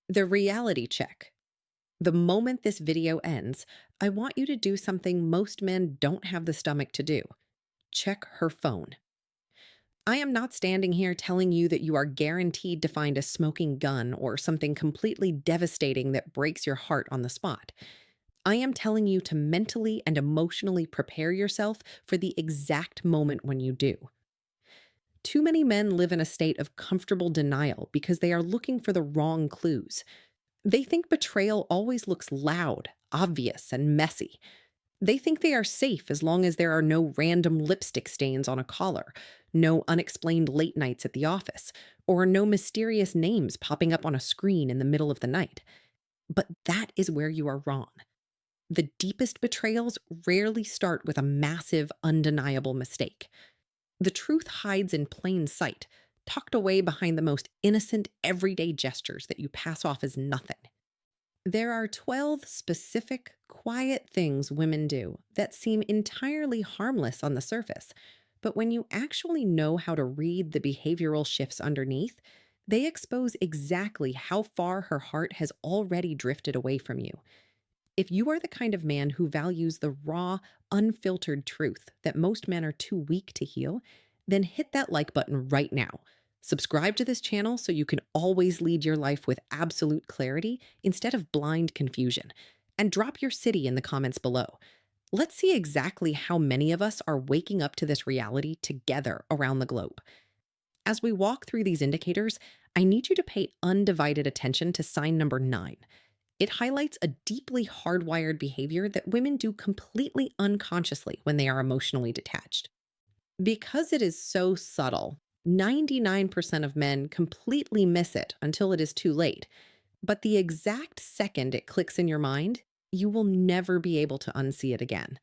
The reality check. The moment this video ends, I want you to do something most men don't have the stomach to do. Check her phone. I am not standing here telling you that you are guaranteed to find a smoking gun or something completely devastating that breaks your heart on the spot. I am telling you to mentally and emotionally prepare yourself for the exact moment when you do. Too many men live in a state of comfortable denial because they are looking for the wrong clues. They think betrayal always looks loud, obvious, and messy. They think they are safe as long as there are no random lipstick stains on a collar, no unexplained late nights at the office, or no mysterious names popping up on a screen in the middle of the night. But that is where you are wrong. The deepest betrayals rarely start with a massive, undeniable mistake. The truth hides in plain sight, tucked away behind the most innocent, everyday gestures that you pass off as nothing. There are 12 specific, quiet things women do that seem entirely harmless on the surface, but when you actually know how to read the behavioral shifts underneath, they expose exactly how far her heart has already drifted away from you. If you are the kind of man who values the raw, unfiltered truth that most men are too weak to heal, then hit that like button right now. Subscribe to this channel so you can always lead your life with absolute clarity instead of blind confusion. And drop your city in the comments below. Let's see exactly how many of us are waking up to this reality together around the globe. As we walk through these indicators, I need you to pay undivided attention to sign number 9. It highlights a deeply hardwired behavior that women do completely unconsciously when they are emotionally detached. Because it is so subtle, 99% of men completely miss it until it is too late. But the exact second it clicks in your mind, you will never be able to unsee it again.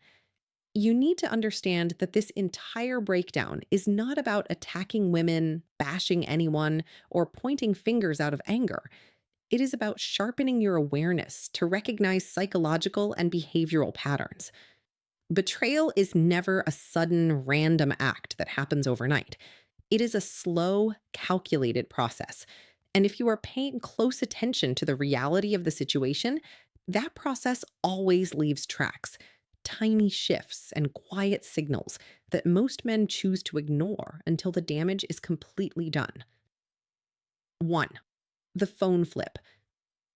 You need to understand that this entire breakdown is not about attacking women, bashing anyone, or pointing fingers out of anger. It is about sharpening your awareness to recognize psychological and behavioral patterns. Betrayal is never a sudden, random act that happens overnight. It is a slow, calculated process. And if you are paying close attention to the reality of the situation, that process always leaves tracks, tiny shifts and quiet signals that most men choose to ignore until the damage is completely done. 1. The phone flip.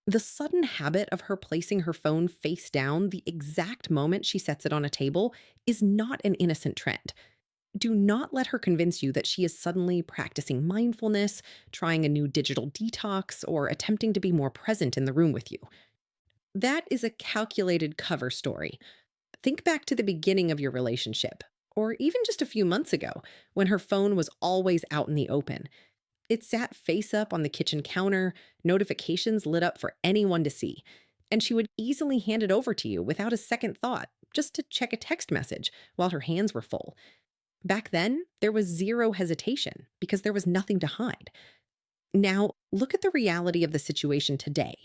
The sudden habit of her placing her phone face down the exact moment she sets it on a table is not an innocent trend. Do not let her convince you that she is suddenly practicing mindfulness, trying a new digital detox, or attempting to be more present in the room with you. That is a calculated cover story. Think back to the beginning of your relationship, or even just a few months ago, when her phone was always out in the open. It sat face up on the kitchen counter, notifications lit up for anyone to see, and she would easily hand it over to you without a second thought, just to check a text message while her hands were full. Back then, there was zero hesitation because there was nothing to hide. Now, look at the reality of the situation today.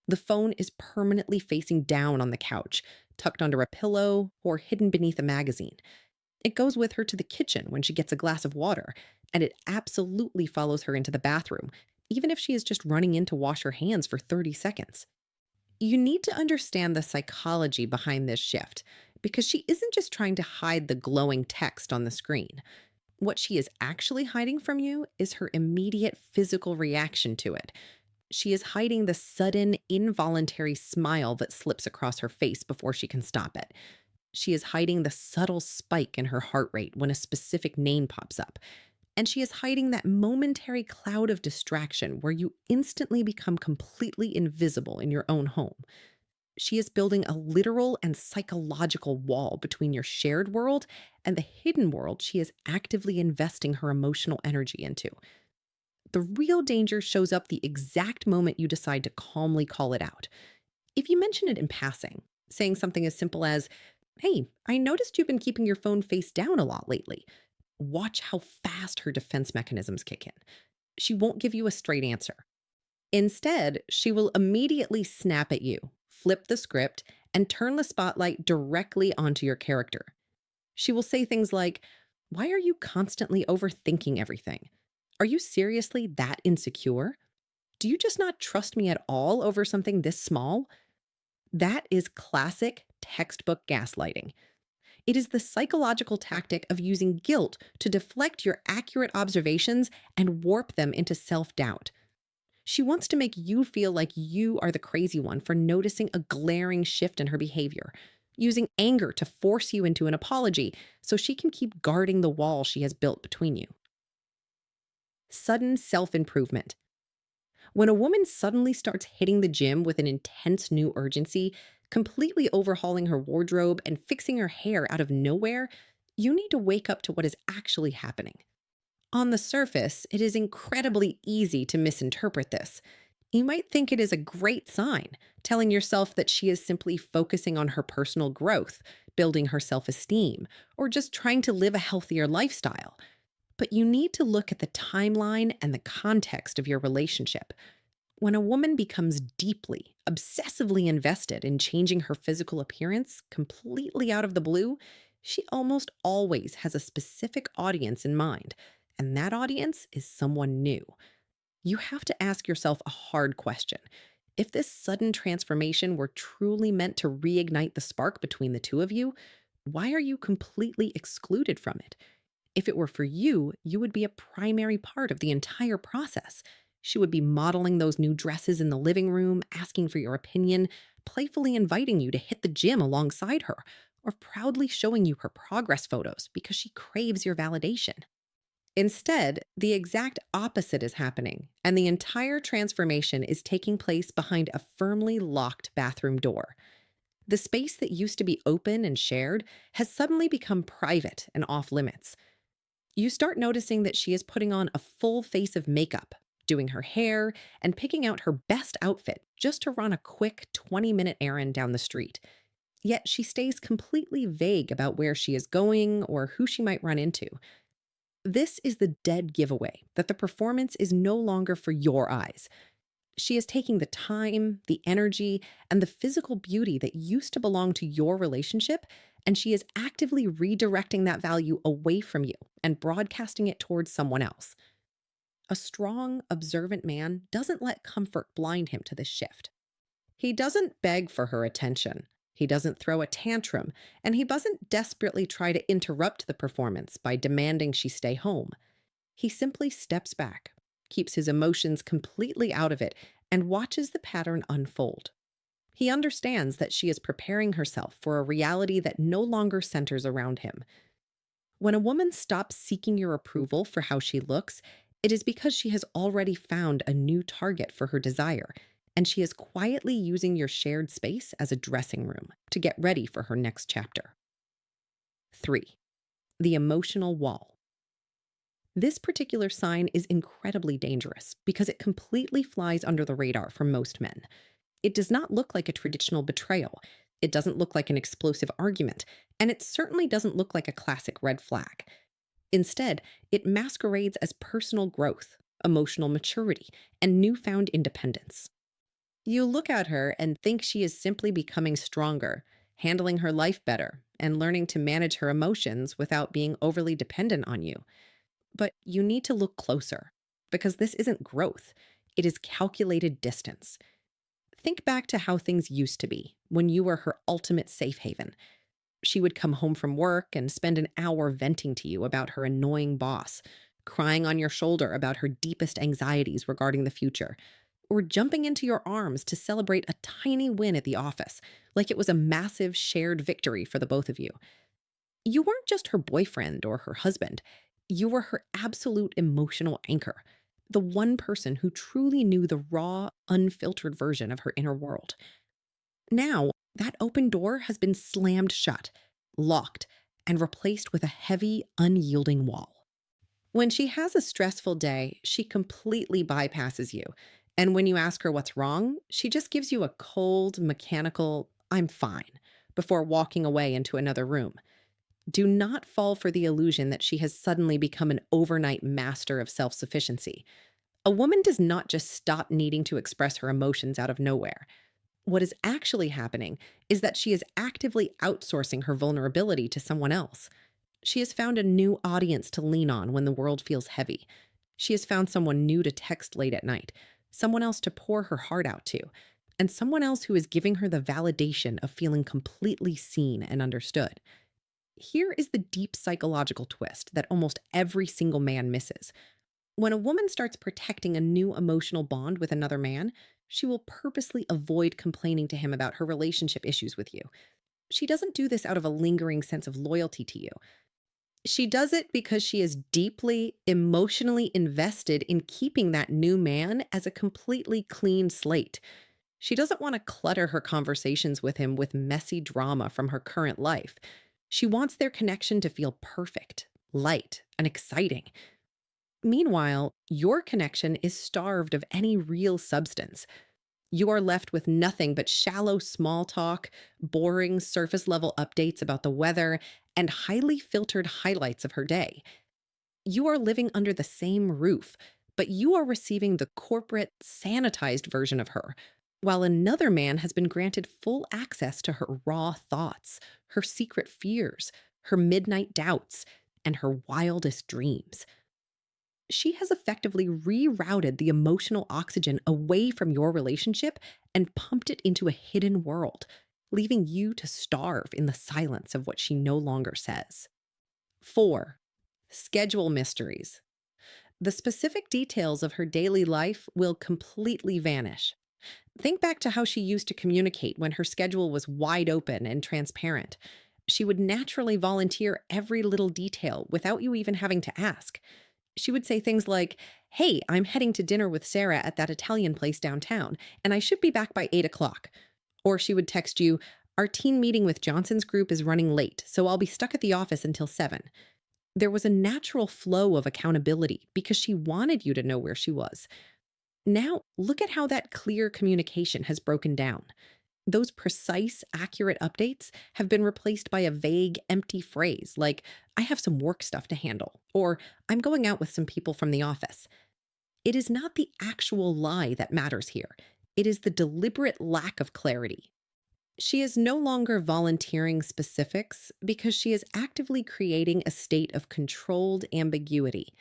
The phone is permanently facing down on the couch, tucked under a pillow, or hidden beneath a magazine. It goes with her to the kitchen when she gets a glass of water, and it absolutely follows her into the bathroom, even if she is just running in to wash her hands for 30 seconds. You need to understand the psychology behind this shift, because she isn't just trying to hide the glowing text on the screen. What she is actually hiding from you is her immediate physical reaction to it. She is hiding the sudden, involuntary smile that slips across her face before she can stop it. She is hiding the subtle spike in her heart rate when a specific name pops up. And she is hiding that momentary cloud of distraction where you instantly become completely invisible in your own home. She is building a literal and psychological wall between your shared world and the hidden world she is actively investing her emotional energy into. The real danger shows up the exact moment you decide to calmly call it out. If you mention it in passing, saying something as simple as, "Hey, I noticed you've been keeping your phone face down a lot lately," watch how fast her defense mechanisms kick in. She won't give you a straight answer. Instead, she will immediately snap at you, flip the script, and turn the spotlight directly onto your character. She will say things like, "Why are you constantly overthinking everything? Are you seriously that insecure? Do Do you just not trust me at all over something this small? That is classic textbook gaslighting. It is the psychological tactic of using guilt to deflect your accurate observations and warp them into self doubt. She wants to make you feel like you are the crazy one for noticing a glaring shift in her behavior, using anger to force you into an apology so she can keep guarding the wall she has built between you. Sudden self improvement. When a woman suddenly starts hitting the gym with an intense new urgency, completely overhauling her wardrobe and fixing her hair out of nowhere, you need to wake up to what is actually happening. On the surface, it is incredibly easy to misinterpret this. You might think it is a great sign, telling yourself that she is simply focusing on her personal growth, building her self esteem, or just trying to live a healthier lifestyle. But you need to look at the timeline and the context of your relationship. When a woman becomes deeply, obsessively invested in changing her physical appearance completely out of the blue, she almost always has a specific audience in mind, and that audience is someone new. You have to ask yourself a hard question. If this sudden transformation were truly meant to reignite the spark between the two of you, why are you completely excluded from it? If it were for you, you would be a primary part of the entire process. She would be modeling those new dresses in the living room, asking for your opinion, playfully inviting you to hit the gym alongside her, or proudly showing you her progress photos because she craves your validation. Instead, the exact opposite is happening, and the entire transformation is taking place behind a firmly locked bathroom door. The space that used to be open and shared has suddenly become private and off limits. You start noticing that she is putting on a full face of makeup, doing her hair, and picking out her best outfit just to run a quick 20-minute errand down the street. Yet she stays completely vague about where she is going or who she might run into. This is the dead giveaway that the performance is no longer for your eyes. She is taking the time, the energy, and the physical beauty that used to belong to your relationship, and she is actively redirecting that value away from you and broadcasting it towards someone else. A strong, observant man doesn't let comfort blind him to this shift. He doesn't beg for her attention. He doesn't throw a tantrum, and he doesn't desperately try to interrupt the performance by demanding she stay home. He simply steps back, keeps his emotions completely out of it, and watches the pattern unfold. He understands that she is preparing herself for a reality that no longer centers around him. When a woman stops seeking your approval for how she looks, it is because she has already found a new target for her desire, and she is quietly using your shared space as a dressing room to get ready for her next chapter. 3. The emotional wall. This particular sign is incredibly dangerous because it completely flies under the radar for most men. It does not look like a traditional betrayal. It doesn't look like an explosive argument, and it certainly doesn't look like a classic red flag. Instead, it masquerades as personal growth, emotional maturity, and newfound independence. You look at her and think she is simply becoming stronger, handling her life better, and learning to manage her emotions without being overly dependent on you. But you need to look closer, because this isn't growth, it is calculated distance. Think back to how things used to be, when you were her ultimate safe haven. She would come home from work and spend an hour venting to you about her annoying boss, crying on your shoulder about her deepest anxieties regarding the future, or jumping into your arms to celebrate a tiny win at the office, like it was a massive shared victory for the both of you. You weren't just her boyfriend or her husband. You were her absolute emotional anchor, the one person who truly knew the raw, unfiltered version of her inner world. Now, that open door has been slammed shut, locked, and replaced with a heavy, unyielding wall. When she has a stressful day, she completely bypasses you. And when you ask her what's wrong, she just gives you a cold, mechanical, "I'm fine," before walking away into another room. Do not fall for the illusion that she has suddenly become an overnight master of self-sufficiency. A woman does not just stop needing to express her emotions out of nowhere. What is actually happening is that she is actively outsourcing her vulnerability to someone else. She has found a new audience to lean on when the world feels heavy. She has found someone new to text late at night, someone else to pour her heart out to, and someone else who is giving her the validation of feeling completely seen and understood. Here is the deep psychological twist that almost every single man misses. When a woman starts protecting a new emotional bond with another man, she will purposely avoid complaining to him about her relationship issues with you. She doesn't do this out of a lingering sense of loyalty to you. She does it because she is deeply emotionally invested in keeping that new man as a completely clean slate. She doesn't want to clutter her conversations with him with messy drama from her current life. She wants their connection to feel perfect, light, and exciting. Meanwhile, your connection is starved of any real substance. You are left with nothing but shallow small talk, boring surface level updates about the weather, and highly filtered highlights of her day. You are living under the same roof, but you are receiving the corporate, sanitized version of her, while another man has been granted full access to her raw thoughts, her secret fears, her midnight doubts, and her wildest dreams. She has effectively rerouted the emotional oxygen away from your relationship and pumped it into a hidden world, leaving you to starve in the silence of what she no longer says. 4. Schedule mysteries. The specific details of her daily life will completely vanish. Think back to how she used to communicate when her schedule was wide open and transparent. She would naturally volunteer every little detail without you even having to ask. She would say things like, "Hey, I'm heading to dinner with Sarah at that Italian place downtown, and I should be back by 8 o'clock." Or she would text you, "Our teen meeting with Johnson's group is running late, so I'll be stuck at the office until 7." There was a natural flow of accountability because she wanted you to know where she was. Now, look at how that clear communication has broken down. Those precise, accurate updates have been replaced by a vague, empty phrase like, "I have some work stuff to handle," or "I'm going out with some people from the office." It is not the actual lie that matters here, it is the deliberate lack of clarity. She is no longer volunteering specifics because she is actively creating a state of controlled ambiguity.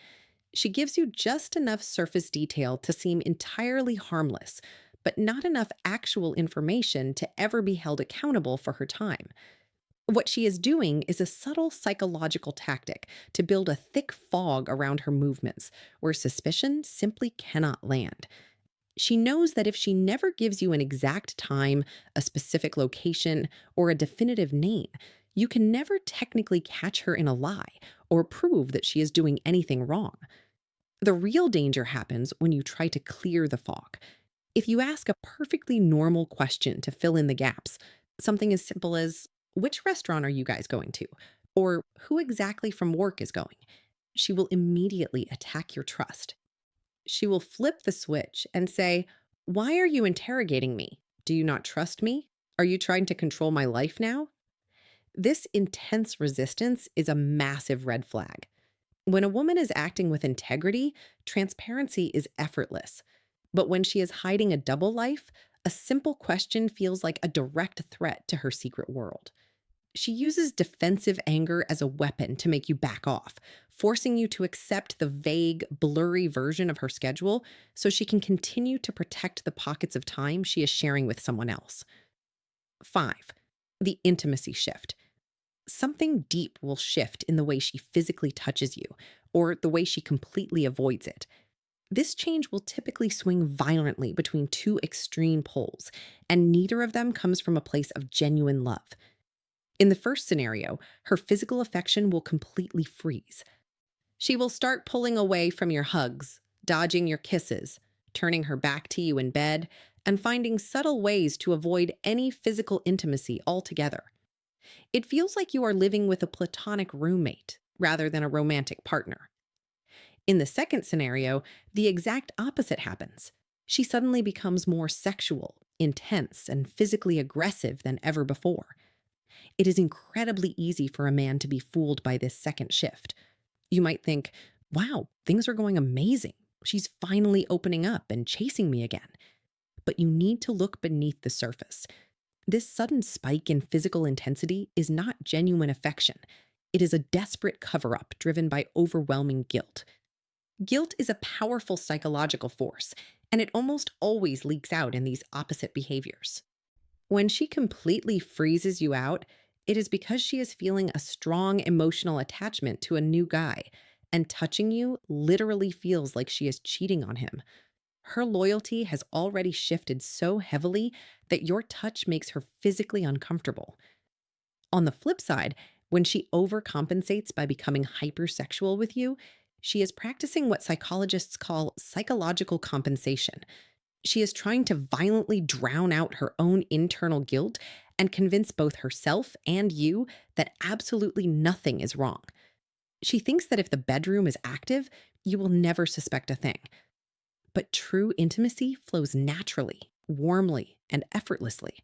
She gives you just enough surface detail to seem entirely harmless, but not enough actual information to ever be held accountable for her time. What she is doing is a subtle psychological tactic to build a thick fog around her movements, where suspicion simply cannot land. She knows that if she never gives you an exact time, a specific location, or a definitive name, you can never technically catch her in a lie or prove that she is doing anything wrong. The real danger happens when you try to clear the fog. If you ask a perfectly normal question to fill in the gaps, something as simple as, "Which restaurant are you guys going to?" Or "Who exactly from work is going?" she will immediately attack your trust. She will flip the switch and say, "Why are you interrogating me? Do you not trust me? Are you trying to control my life now?" This intense resistance is a massive red flag. When a woman is acting with integrity, transparency is effortless. But when she is hiding a double life, a simple question feels like a direct threat to her secret world. She uses defensive anger as a weapon to make you back off, forcing you to accept the vague, blurry version of her schedule so she can continue to protect the pockets of time she is sharing with someone else. 5. The intimacy shift. Something deep will shift in the way she physically touches you, or the way she completely avoids it. This change will typically swing violently between two extreme poles, and neither of them comes from a place of genuine love. In the first scenario, her physical affection will completely freeze. She will start pulling away from your hugs, dodging your kisses, turning her back to you in bed, and finding subtle ways to avoid any physical intimacy altogether. It feels like you are living with a platonic roommate rather than a romantic partner. In the second scenario, the exact opposite happens. She suddenly becomes more sexual, intense, and physically aggressive than ever before. It is incredibly easy for a man to be fooled by this second shift. You might think, "Wow, things are going amazing. She's finally opening up and chasing me again." But you need to look beneath the surface. This sudden spike in physical intensity is not genuine affection. It is a desperate cover up driven by overwhelming guilt. Guilt is a powerful psychological force, and it almost always leaks out in these opposite behaviors. When she completely freezes you out, it is because she is feeling a strong emotional attachment to a new guy, and touching you literally feels like she is cheating on him. Her loyalty has already shifted so heavily that your touch makes her physically uncomfortable. On the flip side, when she overcompensates by becoming hypersexual with you, she is practicing what psychologists call psychological compensation. She is trying to violently drown out her own internal guilt and convince both herself and you that absolutely nothing is wrong. She thinks that if the bedroom is active, you will never suspect a thing. But true intimacy flows naturally, warmly, and effortlessly.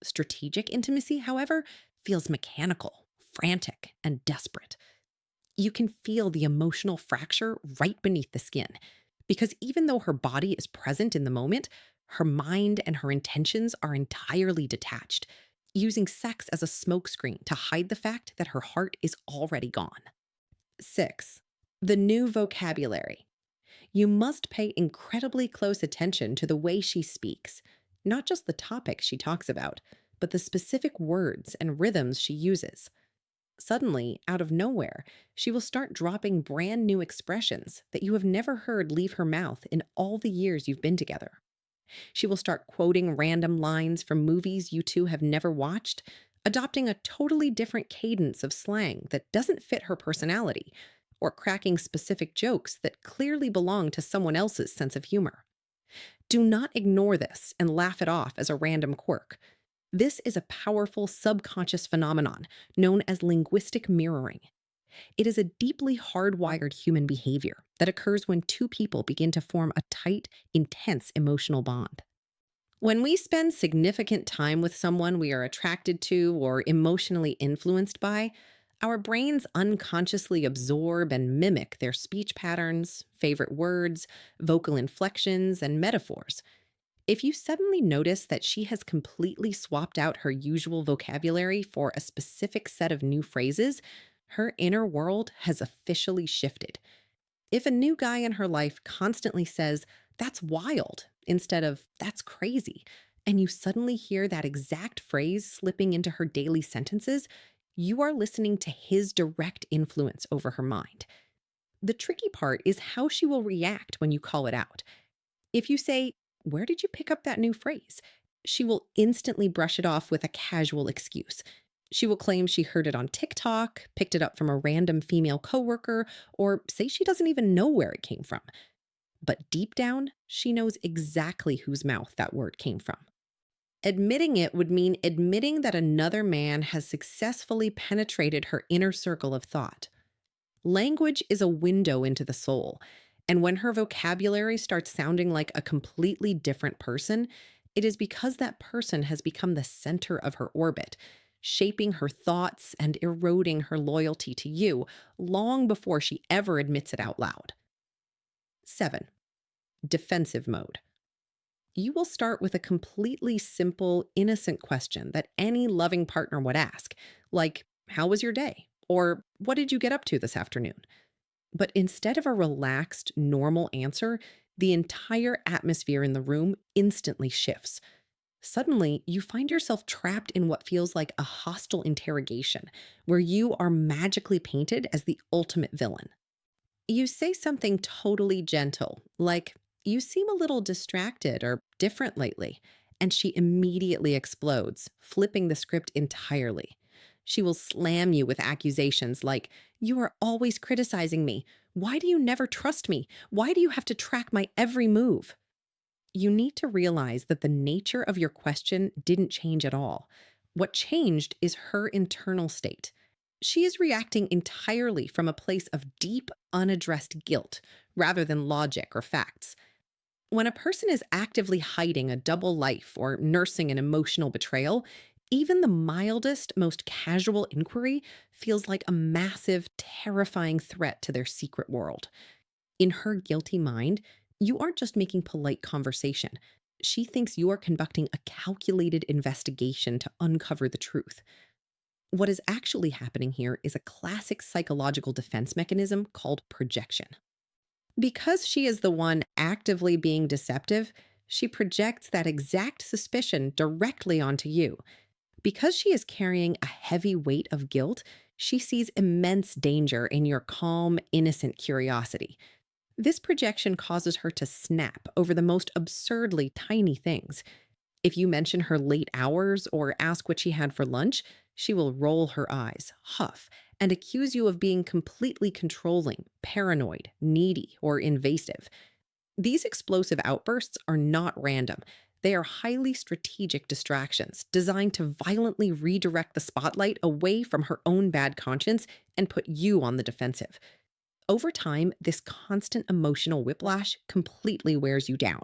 Strategic intimacy, however, feels mechanical, frantic, and desperate. You can feel the emotional fracture right beneath the skin. Because even though her body is present in the moment, her mind and her intentions are entirely detached, using sex as a smokescreen to hide the fact that her heart is already gone. 6. The new vocabulary. You must pay incredibly close attention to the way she speaks, not just the topics she talks about, but the specific words and rhythms she uses. Suddenly, out of nowhere, she will start dropping brand new expressions that you have never heard leave her mouth in all the years you've been together. She will start quoting random lines from movies you two have never watched, adopting a totally different cadence of slang that doesn't fit her personality, or cracking specific jokes that clearly belong to someone else's sense of humor. Do not ignore this and laugh it off as a random quirk. This is a powerful subconscious phenomenon known as linguistic mirroring. It is a deeply hardwired human behavior that occurs when two people begin to form a tight, intense emotional bond. When we spend significant time with someone we are attracted to or emotionally influenced by, our brains unconsciously absorb and mimic their speech patterns, favorite words, vocal inflections, and metaphors. If you suddenly notice that she has completely swapped out her usual vocabulary for a specific set of new phrases, her inner world has officially shifted. If a new guy in her life constantly says, "That's wild," instead of "That's crazy," and you suddenly hear that exact phrase slipping into her daily sentences, you are listening to his direct influence over her mind. The tricky part is how she will react when you call it out. If you say, "Where did you pick up that new phrase?" she will instantly brush it off with a casual excuse. She will claim she heard it on TikTok, picked it up from a random female coworker, or say she doesn't even know where it came from. But deep down, she knows exactly whose mouth that word came from. Admitting it would mean admitting that another man has successfully penetrated her inner circle of thought. Language is a window into the soul, and when her vocabulary starts sounding like a completely different person, it is because that person has become the center of her orbit, shaping her thoughts and eroding her loyalty to you long before she ever admits it out loud. 7. Defensive mode. You will start with a completely simple, innocent question that any loving partner would ask, like, "How was your day?" Or "What did you get up to this afternoon?" But instead of a relaxed, normal answer, the entire atmosphere in the room instantly shifts. Suddenly, you find yourself trapped in what feels like a hostile interrogation, where you are magically painted as the ultimate villain. You say something totally gentle, like, "You seem a little distracted or different lately," and she immediately explodes, flipping the script entirely. She will slam you with accusations like, "You are always criticizing me. Why do you never trust me? Why do you have to track my every move?" You need to realize that the nature of your question didn't change at all. What changed is her internal state. She is reacting entirely from a place of deep, unaddressed guilt rather than logic or facts. When a person is actively hiding a double life or nursing an emotional betrayal, even the mildest, most casual inquiry feels like a massive, terrifying threat to their secret world. In her guilty mind, you aren't just making polite conversation. She thinks you are conducting a calculated investigation to uncover the truth. What is actually happening here is a classic psychological defense mechanism called projection. Because she is the one actively being deceptive, she projects that exact suspicion directly onto you. Because she is carrying a heavy weight of guilt, she sees immense danger in your calm, innocent curiosity. This projection causes her to snap over the most absurdly tiny things. If you mention her late hours or ask what she had for lunch, she will roll her eyes, huff, and accuse you of being completely controlling, paranoid, needy, or invasive. These explosive outbursts are not random. They are highly strategic distractions designed to violently redirect the spotlight away from her own bad conscience and put you on the defensive. Over time, this constant emotional whiplash completely wears you down.